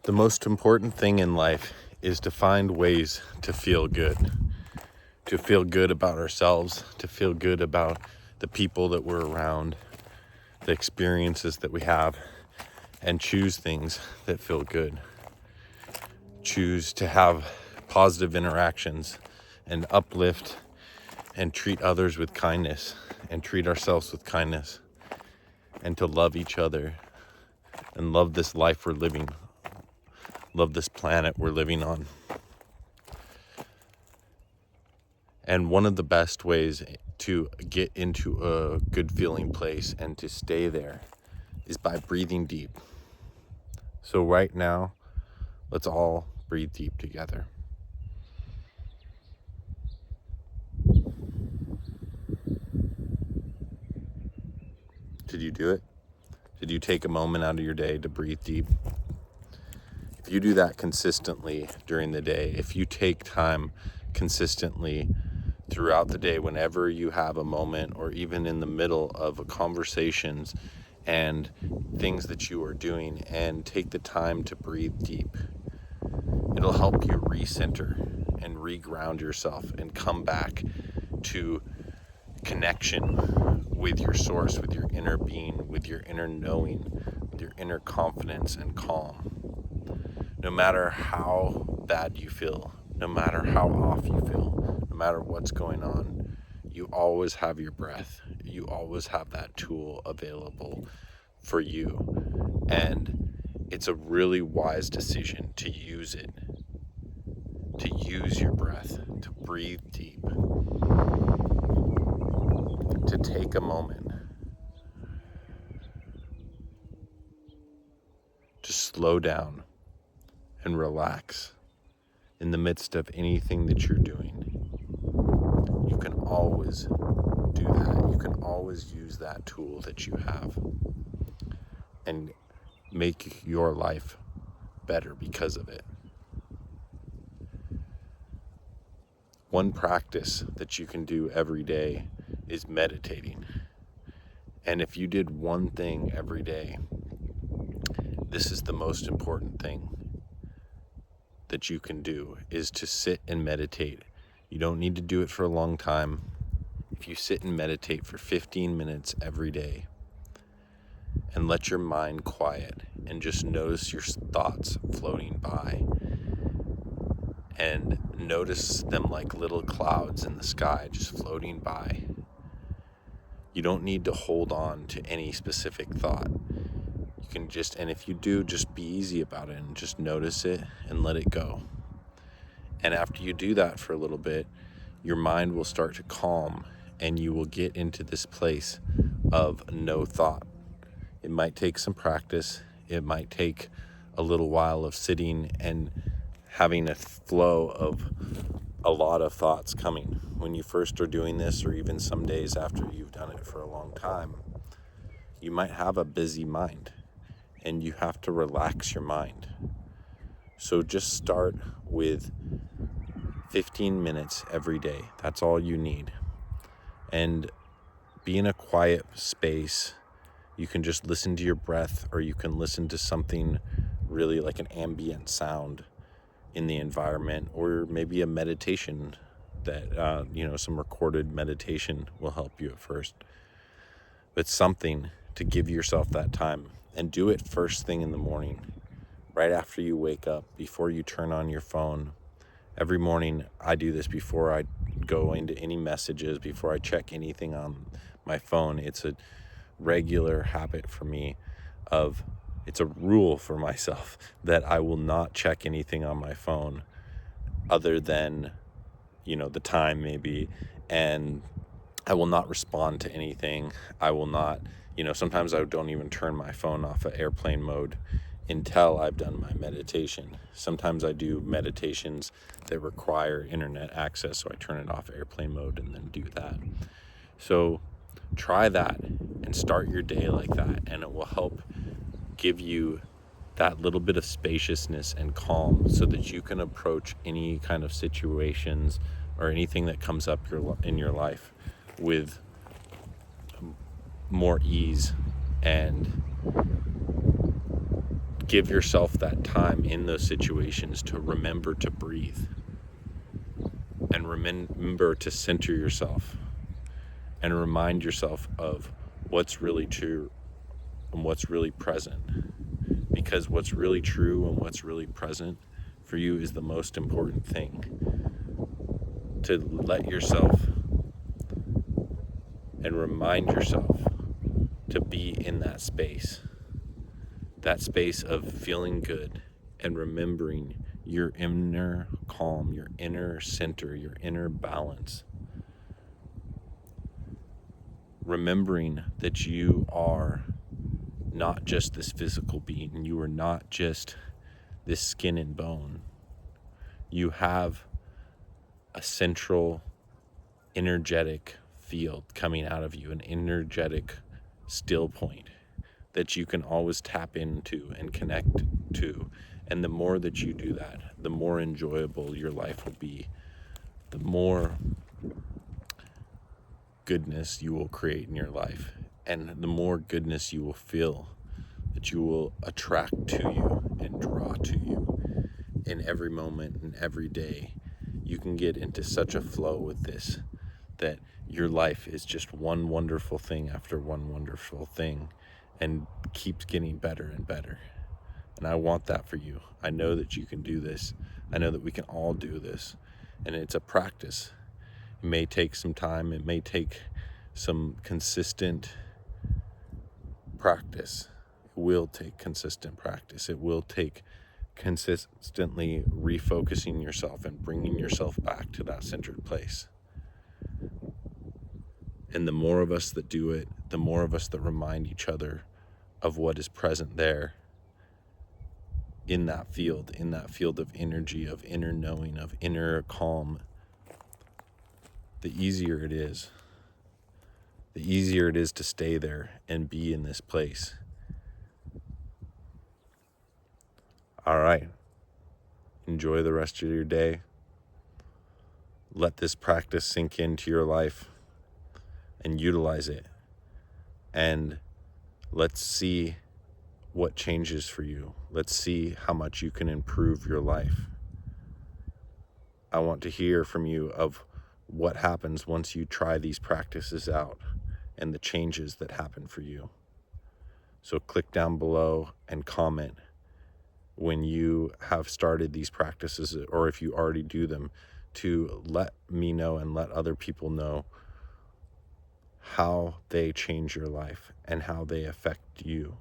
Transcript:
The most important thing in life is to find ways to feel good about ourselves, to feel good about the people that we're around, the experiences that we have, and choose things that feel good. Choose to have positive interactions and uplift and treat others with kindness and treat ourselves with kindness, and to love each other and love this life we're living, love this planet we're living on. And one of the best ways to get into a good feeling place and to stay there is by breathing deep. So right now, let's all breathe deep together. Did you do it? Did you take a moment out of your day to breathe deep? If you do that consistently during the day, if you take time consistently throughout the day, whenever you have a moment or even in the middle of conversations and things that you are doing, and take the time to breathe deep, it'll help you recenter and reground yourself and come back to connection with your source, with your inner being, with your inner knowing, with your inner confidence and calm. No matter how bad you feel, no matter how off you feel, no matter what's going on, you always have your breath. You always have that tool available for you. And it's a really wise decision to use it, to use your breath, to breathe deep, to take a moment, to slow down and relax in the midst of anything that you're doing. You can always do that. You can always use that tool that you have and make your life better because of it. One practice that you can do every day is meditating. And if you did one thing every day, this is the most important thing that you can do, is to sit and meditate. You don't need to do it for a long time. If you sit and meditate for 15 minutes every day and let your mind quiet and just notice your thoughts floating by and notice them like little clouds in the sky just floating by. You don't need to hold on to any specific thought. You can just, and if you do, just be easy about it and just notice it and let it go. And after you do that for a little bit, your mind will start to calm and you will get into this place of no thought. It might take some practice. It might take a little while of sitting and having a flow of a lot of thoughts coming. When you first are doing this, or even some days after you've done it for a long time, you might have a busy mind and you have to relax your mind. So just start with 15 minutes every day. That's all you need. And be in a quiet space. You can just listen to your breath, or you can listen to something really like an ambient sound in the environment, or maybe a meditation that, some recorded meditation will help you at first. But something to give yourself that time, and do it first thing in the morning, right after you wake up, before you turn on your phone. Every morning I do this before I go into any messages, before I check anything on my phone. It's a regular habit for me it's a rule for myself that I will not check anything on my phone other than, the time maybe, and I will not respond to anything. I will not, sometimes I don't even turn my phone off of airplane mode until I've done my meditation. Sometimes I do meditations that require internet access, so I turn it off airplane mode and then do that. So try that and start your day like that, and it will help give you that little bit of spaciousness and calm so that you can approach any kind of situations or anything that comes up in your life with more ease and give yourself that time in those situations to remember to breathe and remember to center yourself and remind yourself of what's really true and what's really present. Because what's really true and what's really present for you is the most important thing. To let yourself and remind yourself to be in that space of feeling good and remembering your inner calm, your inner center, your inner balance. Remembering that you are not just this physical being, you are not just this skin and bone. You have a central energetic field coming out of you, an energetic still point that you can always tap into and connect to. And the more that you do that, the more enjoyable your life will be, the more goodness you will create in your life, and the more goodness you will feel, that you will attract to you and draw to you in every moment and every day. You can get into such a flow with this that your life is just one wonderful thing after one wonderful thing and keeps getting better and better. And I want that for you. I know that you can do this. I know that we can all do this. And it's a practice. It may take some time. It may take some consistent practice. It will take consistent practice. It will take consistently refocusing yourself and bringing yourself back to that centered place. And the more of us that do it, the more of us that remind each other of what is present there in that field of energy, of inner knowing, of inner calm, the easier it is. The easier it is to stay there and be in this place. All right. Enjoy the rest of your day. Let this practice sink into your life and utilize it. And let's see what changes for you. Let's see how much you can improve your life. I want to hear from you of what happens once you try these practices out and the changes that happen for you. So click down below and comment when you have started these practices, or if you already do them, to let me know and let other people know how they change your life and how they affect you.